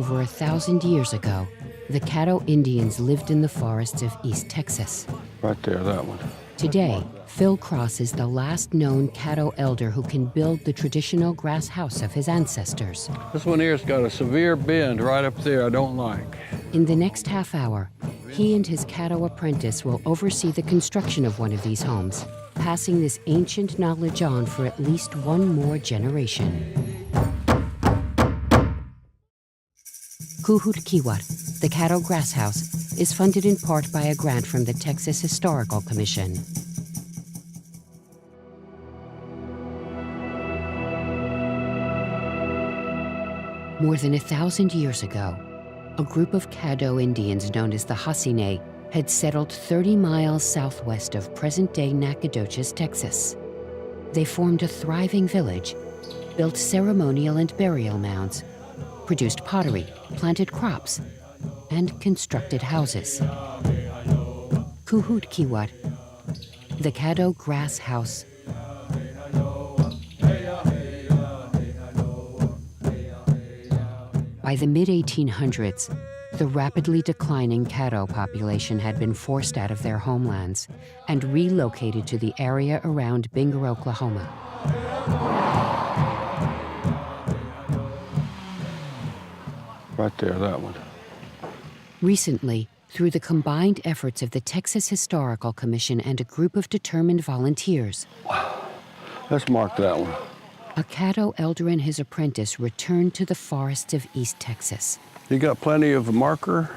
over 1,000 years ago, the Caddo Indians lived in the forests of East Texas. Right there, that one. Today, Phil Cross is the last known Caddo elder who can build the traditional grass house of his ancestors. This one here's got a severe bend right up there I don't like. In the next half hour, he and his Caddo apprentice will oversee the construction of one of these homes, passing this ancient knowledge on for at least one more generation. Kuhut Kiwat, the Caddo Grass House, is funded in part by a grant from the Texas Historical Commission. More than 1,000 years ago, a group of Caddo Indians known as the Hasine had settled 30 miles southwest of present-day Nacogdoches, Texas. They formed a thriving village, built ceremonial and burial mounds, produced pottery, planted crops, and constructed houses. Kuhut Kiwat, the Caddo Grass House. By the mid-1800s, the rapidly declining Caddo population had been forced out of their homelands and relocated to the area around Binger, Oklahoma. Right there, that one. Recently, through the combined efforts of the Texas Historical Commission and a group of determined volunteers, Let's mark that one. a Caddo elder and his apprentice returned to the forests of East Texas. You got plenty of marker?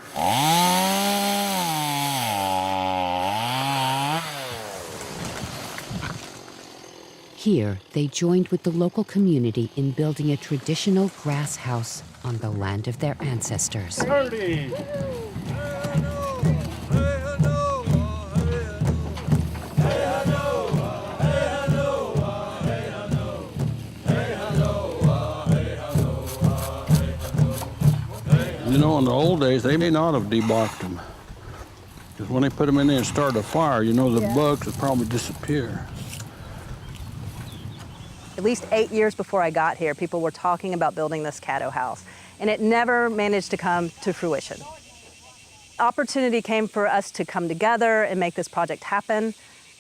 Here, they joined with the local community in building a traditional grass house on the land of their ancestors. You know, in the old days, they may not have debarked them. Because when they put them in there and started a fire, you know, the bugs would probably disappear. At least 8 years before I got here, people were talking about building this Caddo house, and it never managed to come to fruition. Opportunity came for us to come together and make this project happen.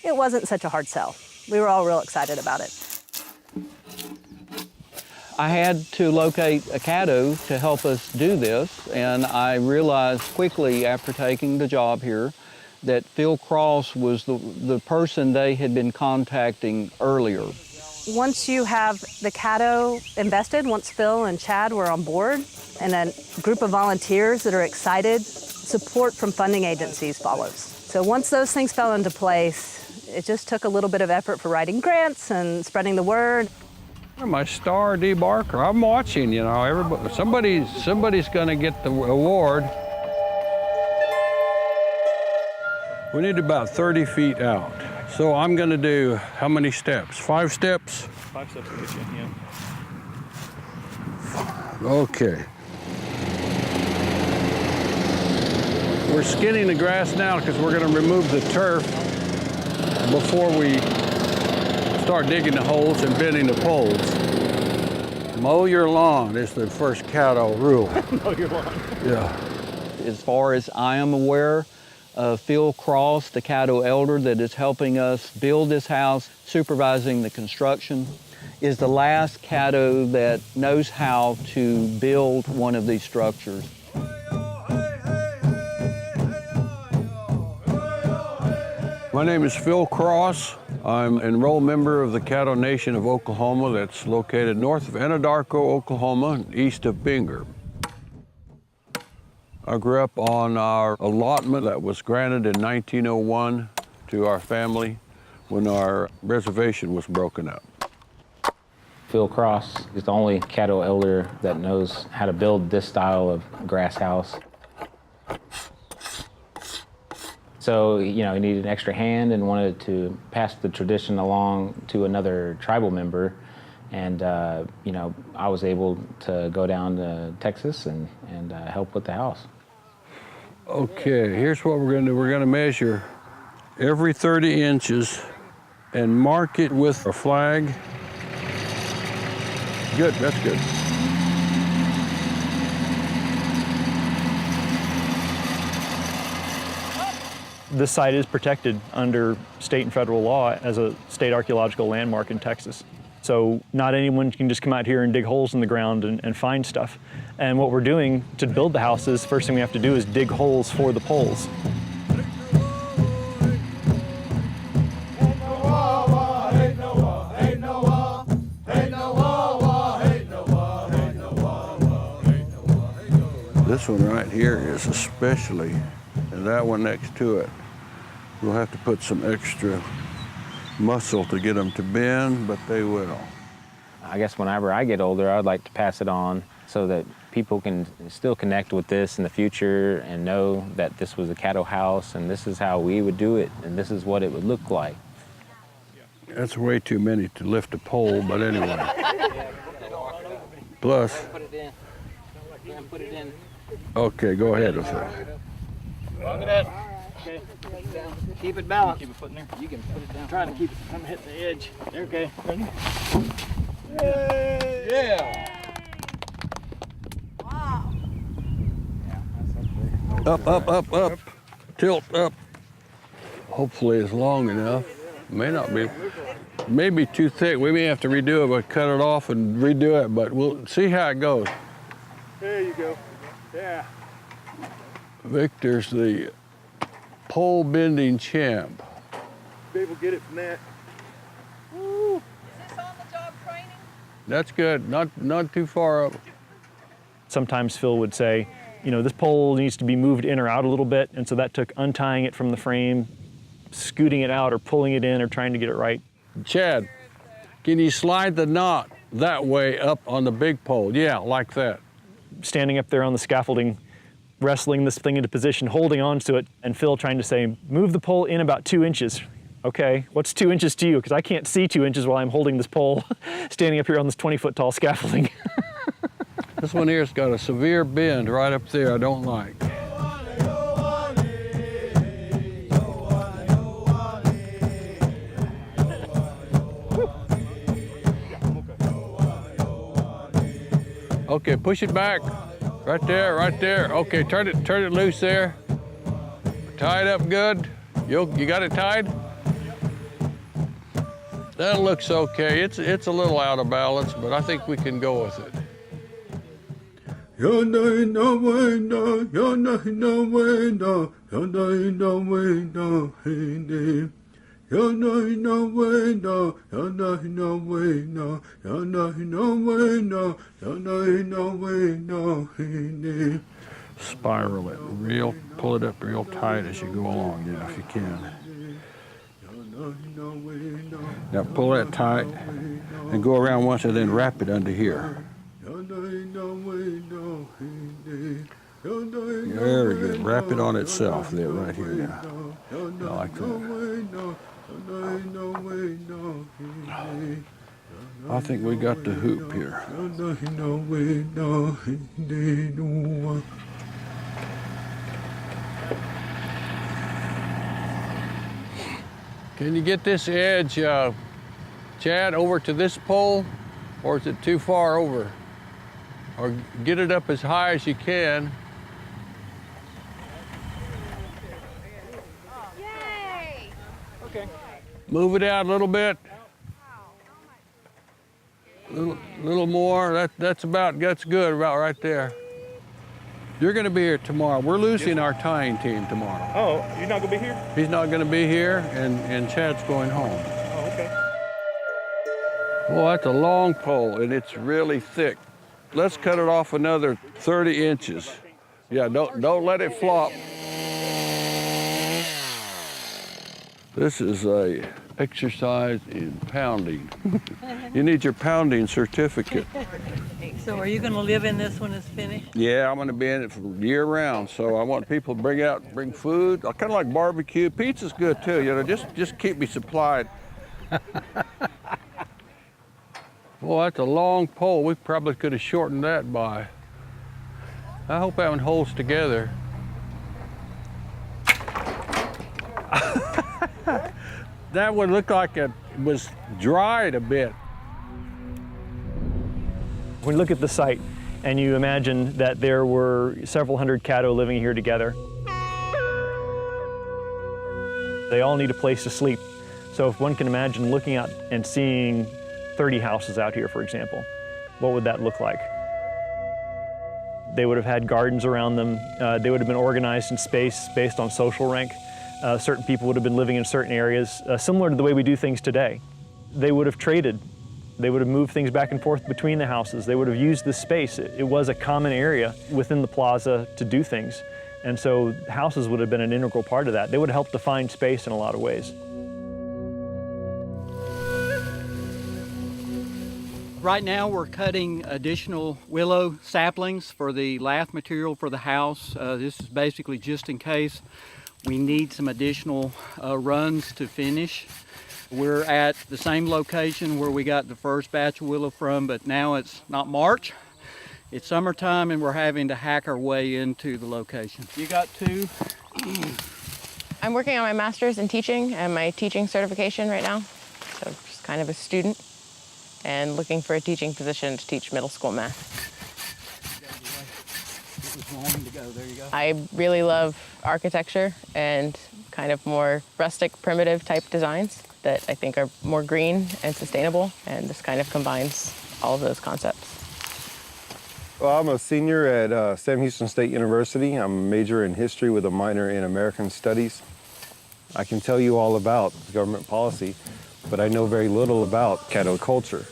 It wasn't such a hard sell. We were all real excited about it. I had to locate a Caddo to help us do this, and I realized quickly after taking the job here that Phil Cross was the person they had been contacting earlier. Once you have the Caddo invested, once Phil and Chad were on board, and a group of volunteers that are excited, support from funding agencies follows. So once those things fell into place, it just took a little bit of effort for writing grants and spreading the word. My star debarker, I'm watching, you know, everybody, somebody's gonna get the award. We need about 30 feet out. So I'm gonna do how many steps? 5 steps? 5 steps will get you, yeah. Okay. We're skinning the grass now because we're gonna remove the turf before we start digging the holes and bending the poles. Mow your lawn is the first Caddo rule. Mow your lawn. Yeah. As far as I am aware, Phil Cross, the Caddo elder that is helping us build this house, supervising the construction, is the last Caddo that knows how to build one of these structures. My name is Phil Cross. I'm an enrolled member of the Caddo Nation of Oklahoma that's located north of Anadarko, Oklahoma, east of Binger. I grew up on our allotment that was granted in 1901 to our family when our reservation was broken up. Phil Cross is the only Caddo elder that knows how to build this style of grass house. So, you know, he needed an extra hand and wanted to pass the tradition along to another tribal member. And, you know, I was able to go down to Texas and help with the house. Okay, here's what we're gonna do. We're gonna measure every 30 inches and mark it with a flag. Good, that's good. This site is protected under state and federal law as a state archaeological landmark in Texas. So not anyone can just come out here and dig holes in the ground and find stuff. And what we're doing to build the houses, first thing we have to do is dig holes for the poles. This one right here is especially, and that one next to it. We'll have to put some extra muscle to get them to bend, but they will. I guess whenever I get older, I'd like to pass it on so that people can still connect with this in the future and know that this was a Caddo house and this is how we would do it and this is what it would look like. That's way too many to lift a pole, but anyway. Plus, Put it in. okay, go ahead with it. Look at that. Okay. Keep it balanced. Keep it put in there. You can put it down. I'm trying to keep it from hitting the edge. Okay. Ready? Yeah. Up, up, up, up. Tilt up. Hopefully it's long enough. May not be. Maybe too thick. We may have to redo it, but cut it off and redo it, but we'll see how it goes. There you go. Yeah. Victor's the pole bending champ. People get it from that. Is this on the job training? That's good. Not too far up. Sometimes Phil would say, you know, this pole needs to be moved in or out a little bit, and so that took untying it from the frame, scooting it out or pulling it in or trying to get it right. Chad, can you slide the knot that way up on the big pole? Yeah, like that. Standing up there on the scaffolding, wrestling this thing into position, holding on to it, and Phil trying to say, move the pole in about 2 inches. Okay, what's 2 inches to you? Because I can't see 2 inches while I'm holding this pole, standing up here on this 20-foot tall scaffolding. This one here's got a severe bend right up there I don't like. Okay, push it back. Right there, right there. Okay, turn it loose there. Tie it up good. You got it tied? That looks okay. It's a little out of balance, but I think we can go with it. Spiral it pull it up real tight as you go along, yeah, if you can. Now pull that tight and go around once and then wrap it under here. Very good. Wrap it on itself there, right here now. I like that. I think we got the hoop here. Can you get this edge, Chad, over to this pole, or is it too far over? Or get it up as high as you can. Yay! Okay. Move it out a little bit. Little more. That's good about right there. You're going to be here tomorrow. We're losing our tying team tomorrow. Oh, you're not gonna be here? He's not going to be here, and Chad's going home. Oh, okay. Well, that's a long pole, and it's really thick. Let's cut it off another 30 inches. Yeah, don't let it flop. This is a exercise in pounding. You need your pounding certificate. So are you going to live in this when it's finished? Yeah, I'm going to be in it for year round. So I want people to bring food. I kind of like barbecue. Pizza's good too. You know, just keep me supplied. Boy, that's a long pole. We probably could have shortened that by. I hope that one holds together. That would look like it was dried a bit. When you look at the site and you imagine that there were several hundred Caddo living here together, They all need a place to sleep. So if one can imagine looking out and seeing 30 houses out here, for example, what would that look like? They would have had gardens around them. They would have been organized in space based on social rank. Certain people would have been living in certain areas, similar to the way we do things today. They would have traded. They would have moved things back and forth between the houses. They would have used this space. It was a common area within the plaza to do things. And so houses would have been an integral part of that. They would have helped define space in a lot of ways. Right now we're cutting additional willow saplings for the lath material for the house. This is basically just in case we need some additional runs to finish. We're at the same location where we got the first batch of willow from, but now it's not March. It's summertime and we're having to hack our way into the location. You got two? I'm working on my master's in teaching and my teaching certification right now. So just kind of a student and looking for a teaching position to teach middle school math. I really love architecture and kind of more rustic, primitive type designs that I think are more green and sustainable, and this kind of combines all of those concepts. Well, I'm a senior at Sam Houston State University. I'm a major in history with a minor in American Studies. I can tell you all about government policy, but I know very little about Caddo culture,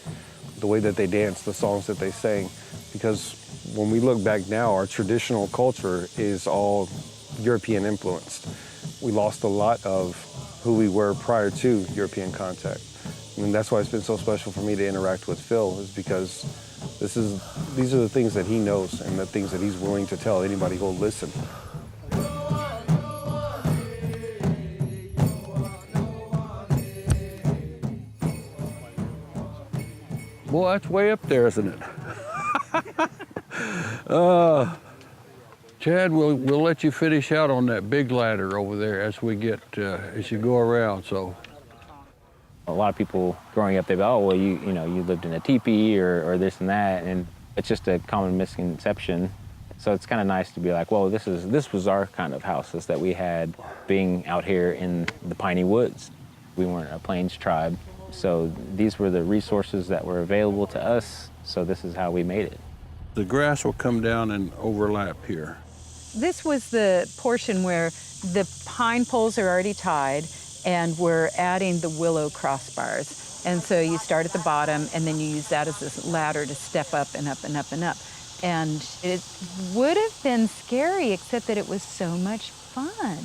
the way that they dance, the songs that they sang, because when we look back now, our traditional culture is all European influenced. We lost a lot of who we were prior to European contact. And that's why it's been so special for me to interact with Phil, is because these are the things that he knows and the things that he's willing to tell anybody who'll listen. Boy, that's way up there, isn't it? Chad, we'll let you finish out on that big ladder over there as we get, as you go around, so. A lot of people growing up, they go, oh, well, you lived in a teepee or this and that, and it's just a common misconception. So it's kind of nice to be like, well, this was our kind of houses that we had being out here in the piney woods. We weren't a plains tribe, so these were the resources that were available to us, so this is how we made it. The grass will come down and overlap here. This was the portion where the pine poles are already tied, and we're adding the willow crossbars. And so you start at the bottom, and then you use that as this ladder to step up and up and up and up. And it would have been scary, except that it was so much fun.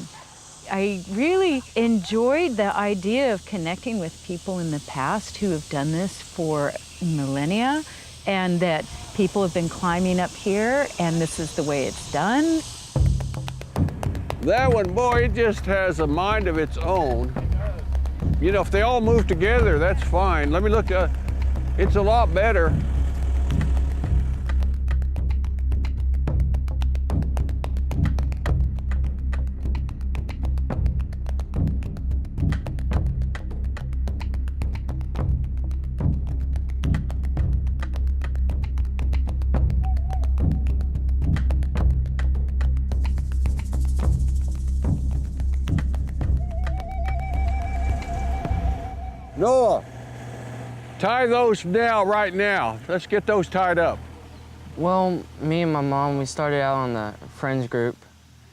I really enjoyed the idea of connecting with people in the past who have done this for millennia, and that people have been climbing up here, and this is the way it's done. That one, boy, it just has a mind of its own. You know, if they all move together, that's fine. Let me look, it's a lot better. Noah, tie those now, right now. Let's get those tied up. Well, me and my mom, we started out on the friends group,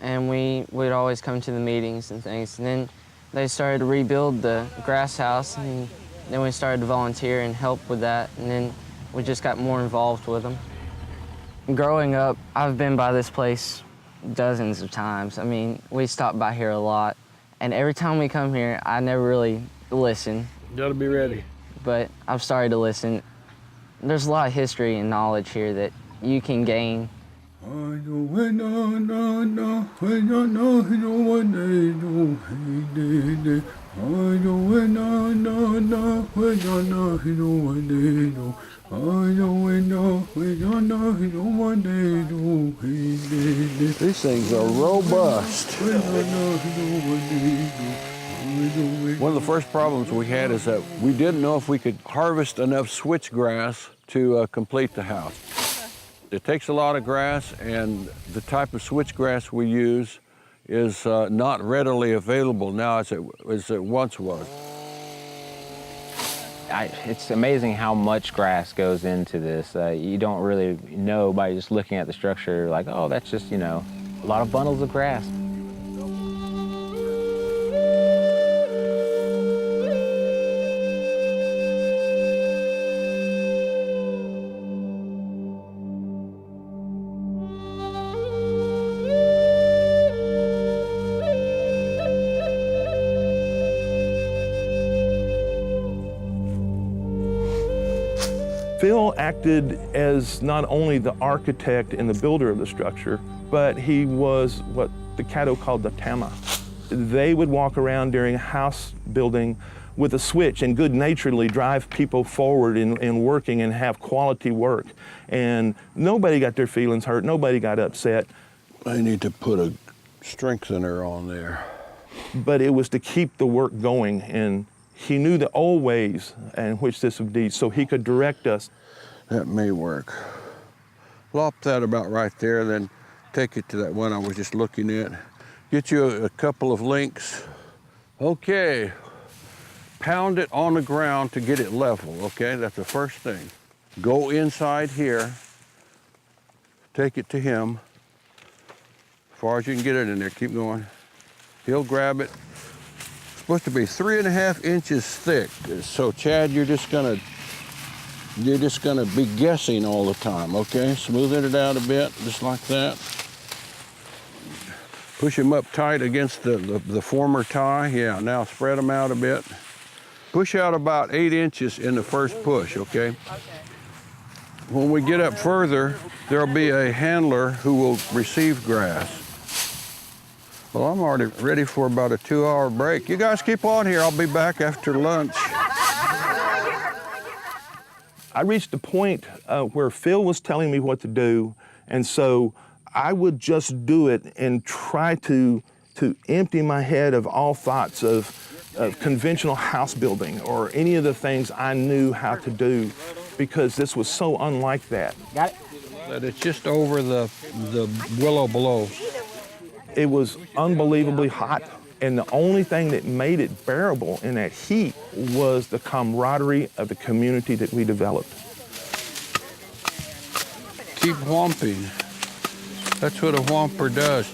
and we'd always come to the meetings and things. And then they started to rebuild the grass house, and then we started to volunteer and help with that, and then we just got more involved with them. Growing up, I've been by this place dozens of times. I mean, we stop by here a lot, and every time we come here, I never really listen. You gotta be ready. But I've started to listen. There's a lot of history and knowledge here that you can gain. These things are robust. One of the first problems we had is that we didn't know if we could harvest enough switchgrass to complete the house. It takes a lot of grass, and the type of switchgrass we use is not readily available now as it once was. It's amazing how much grass goes into this. You don't really know by just looking at the structure, like, oh, that's just, you know, a lot of bundles of grass. Phil acted as not only the architect and the builder of the structure, but he was what the Caddo called the tama. They would walk around during house building with a switch and good-naturedly drive people forward in working and have quality work. And nobody got their feelings hurt, nobody got upset. I need to put a strengthener on there. But it was to keep the work going, and he knew the old ways in which this would be, so he could direct us. That may work. Lop that about right there, then take it to that one I was just looking at. Get you a couple of links. Okay, pound it on the ground to get it level, okay? That's the first thing. Go inside here, take it to him. As far as you can get it in there, keep going. He'll grab it. It's supposed to be 3.5 inches thick. So Chad, you're just gonna be guessing all the time, okay? Smoothing it out a bit, just like that. Push him up tight against the former tie. Yeah, now spread them out a bit. Push out about 8 inches in the first push, okay? Okay. When we get up further, there'll be a handler who will receive grass. Well, I'm already ready for about a 2-hour break. You guys keep on here. I'll be back after lunch. I reached a point where Phil was telling me what to do, and so I would just do it and try to empty my head of all thoughts of conventional house building or any of the things I knew how to do, because this was so unlike that. Got it? But it's just over the willow below. It was unbelievably hot, and the only thing that made it bearable in that heat was the camaraderie of the community that we developed. Keep whomping. That's what a whomper does.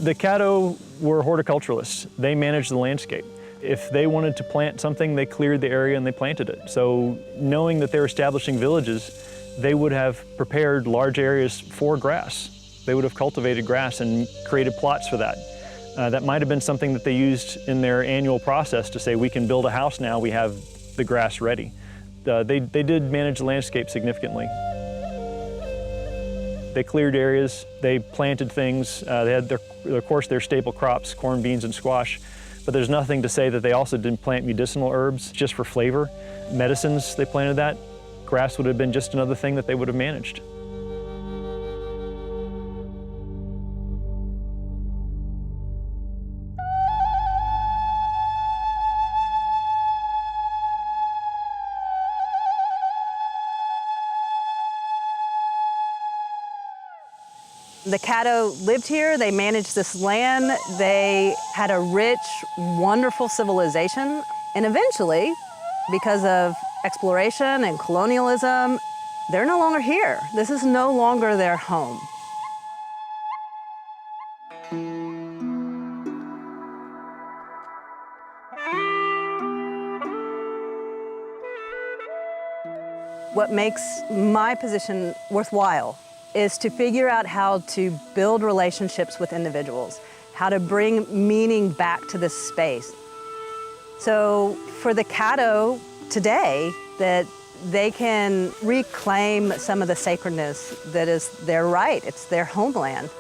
The Caddo were horticulturalists. They managed the landscape. If they wanted to plant something, they cleared the area and they planted it. So knowing that they're establishing villages, they would have prepared large areas for grass. They would have cultivated grass and created plots for that. That might have been something that they used in their annual process to say, we can build a house now, we have the grass ready. They did manage the landscape significantly. They cleared areas, they planted things, they had, of course, their staple crops, corn, beans, and squash. But there's nothing to say that they also didn't plant medicinal herbs just for flavor. Medicines, they planted that. Grass would have been just another thing that they would have managed. The Caddo lived here, they managed this land, they had a rich, wonderful civilization, and eventually, because of exploration and colonialism, they're no longer here. This is no longer their home. What makes my position worthwhile is to figure out how to build relationships with individuals, how to bring meaning back to this space. So for the Caddo today, that they can reclaim some of the sacredness that is their right, it's their homeland.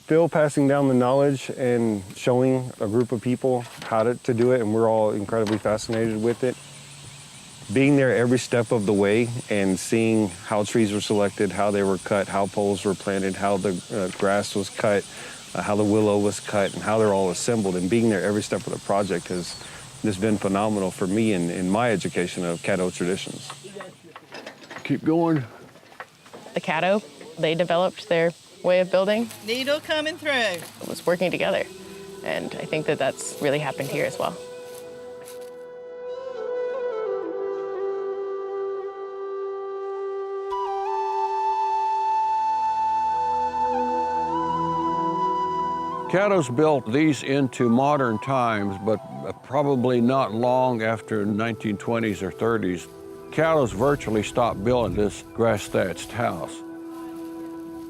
Phil passing down the knowledge and showing a group of people how to do it, and we're all incredibly fascinated with it. Being there every step of the way and seeing how trees were selected, how they were cut, how poles were planted, how the grass was cut, how the willow was cut, and how they're all assembled, and being there every step of the project has just been phenomenal for me in my education of Caddo traditions. Keep going. The Caddo, they developed their way of building. Needle coming through. It was working together. And I think that that's really happened here as well. Caddo's built these into modern times, but probably not long after 1920s or 30s. Caddo's virtually stopped building this grass-thatched house.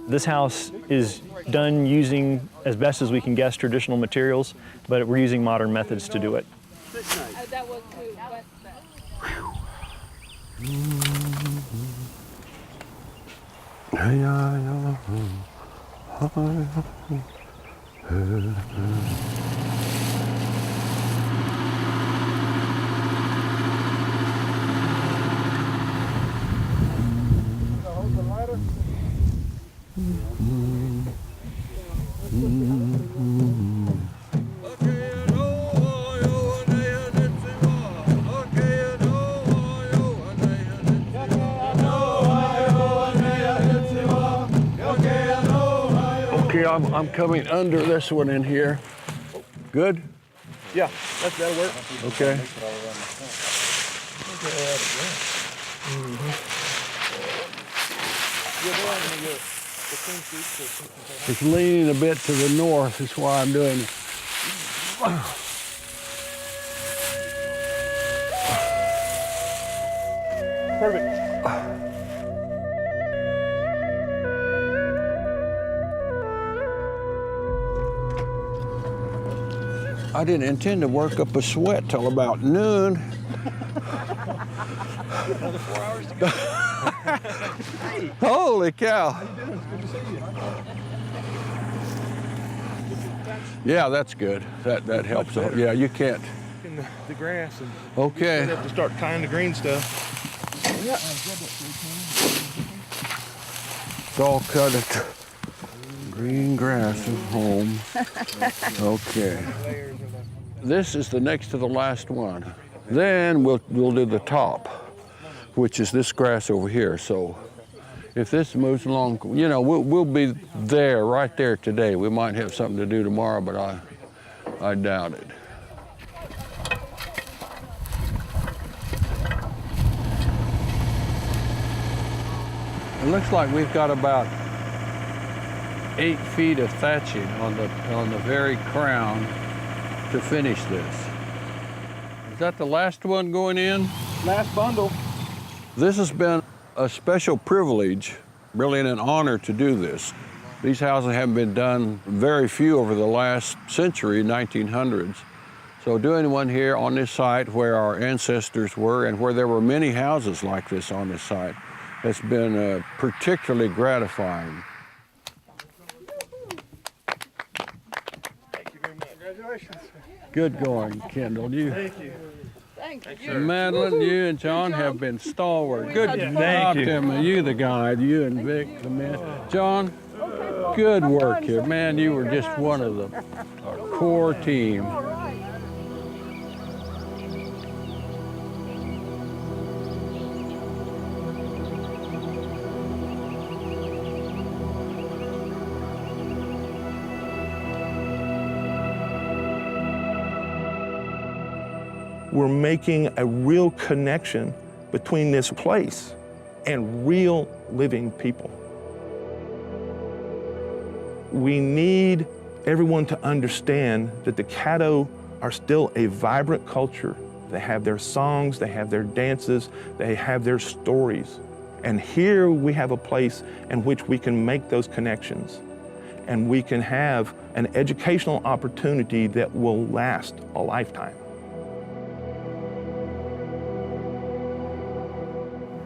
This house is done using, as best as we can guess, traditional materials, but we're using modern methods to do it. That was too. Okay, I'm coming under this one in here. Good? Yeah, that'll work. Okay. It's leaning a bit to the north, is why I'm doing it. Perfect. I didn't intend to work up a sweat till about noon. Another 4 hours to go. Holy cow. Yeah, that's good. That helps. Yeah, you can't. In the grass. And okay. You have to start tying the green stuff. Yeah. It's all cut at green grass at home. Okay. This is the next to the last one. Then we'll do the top, which is this grass over here. So if this moves along, you know, we'll be there, right there today. We might have something to do tomorrow, but I doubt it. It looks like we've got about 8 feet of thatching on the very crown to finish this. Is that the last one going in? Last bundle. This has been a special privilege, really an honor to do this. These houses haven't been done, very few over the last century, 1900s. So doing one here on this site where our ancestors were and where there were many houses like this on this site has been particularly gratifying. Congratulations. Good going, Kendall. Thank you. Thank you. Madeline, you and John have been stalwart. Good job, Tim. You the guide, you and Vic, the man. John, good work here. Man, you were just one of our core team. We're making a real connection between this place and real living people. We need everyone to understand that the Caddo are still a vibrant culture. They have their songs, they have their dances, they have their stories. And here we have a place in which we can make those connections, and we can have an educational opportunity that will last a lifetime.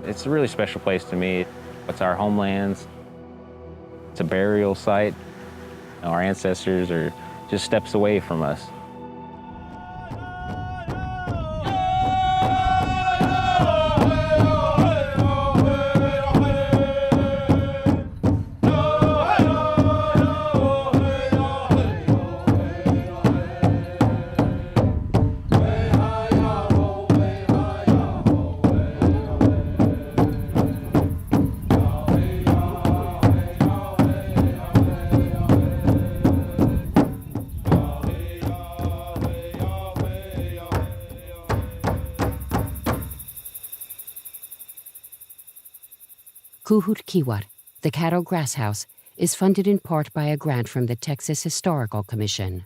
It's a really special place to me. It's our homelands. It's a burial site. Our ancestors are just steps away from us. Kuhut Kiwat, the Caddo Grass House, is funded in part by a grant from the Texas Historical Commission.